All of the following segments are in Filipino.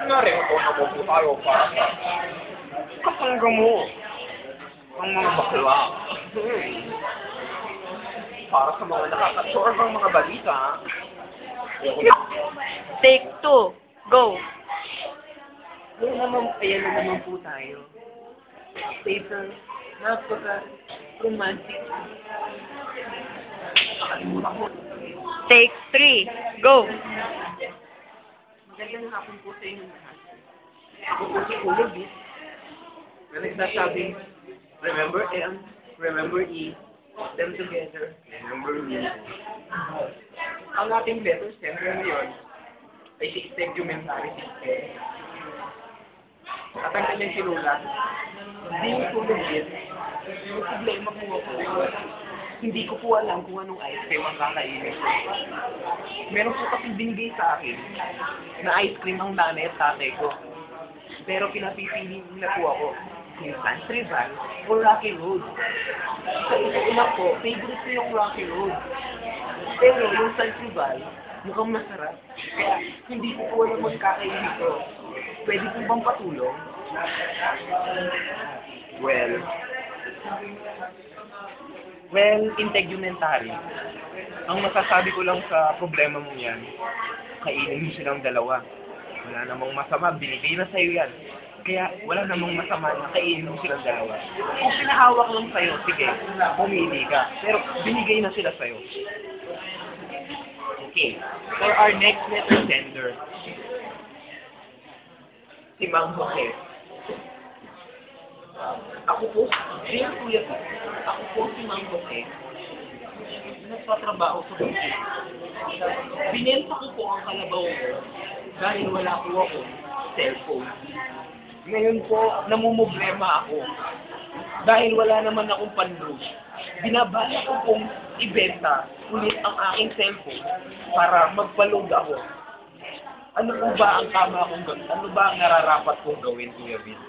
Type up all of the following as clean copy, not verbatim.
Narito na po tayo para sa kapangga mo ang mga bakla. Para sa mga nakakasorbang mga balita. Take two. Go. Ayan na naman po tayo. Paper, napaka-romantic. Nakalimutan ko. Take three. Go. Magandang hapon po sa inyo lahat. Ako po si Kuya Bit, na nagsasabing, remember M, remember E, put them together, remember me. Ang ating letter center ngayon ay si Integumentary System. At ang kanyang sinulat, hindi yung Kuya Bit, yung problema po ako, hindi ko po alam kung anong ice cream ang kakainin. Meron po kasi binigay sa akin na ice cream ang nanay at tatay ko. Pero pinapipili nila po ako kung San Trival o Rocky Road. Sa una po, favorite ko yung Rocky Road. Pero yung San Trival, mukhang masarap. Kaya hindi ko po alam magkakainin ko. Pwede po bang patulong? Well, integumentary. Ang masasabi ko lang sa problema mo yan, kainin mo silang dalawa. Wala namang masama, binigay na sa'yo yan. Kaya wala namang masama na kainin mo silang dalawa. Kung pinahawak lang sa'yo, sige, pumili ka. Pero binigay na sila sa'yo. Okay, for our next letter sender, si Mang Jose. Ako po, dear Kuya po, ako po si Mang Jose. Nagtatrabaho sa buhay. Binenta ko po ang kalabaw ko dahil wala po ako cellphone. Ngayon po, namumblema ako. Dahil wala naman akong panload. Binabala ko pong ibenta ulit ang aking cellphone para magpa-load ako. Ano po ba ang tama kong gawin? Ano ba ang nararapat kong gawin, Kuya Vin?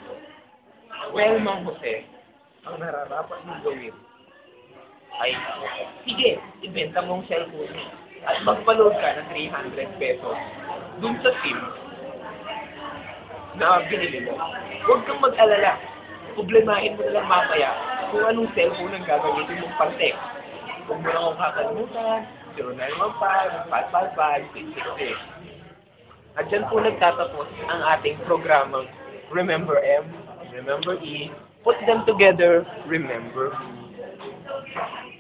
Well, Mang Jose, ang nararapat mong gawin ay, sige, ibenta mong cellphone at magpa-load ka ng 300 pesos dun sa SIM na binili mo. Huwag kang mag-alala. Problemahin mo na lang mamaya kung anong cellphone ang gagamitin mong pang-text. Huwag mo lang akong kakalimutan, 0915-555-666. At dyan po nagtatapos ang ating programang Remember M, Remember E, put them together, remember me.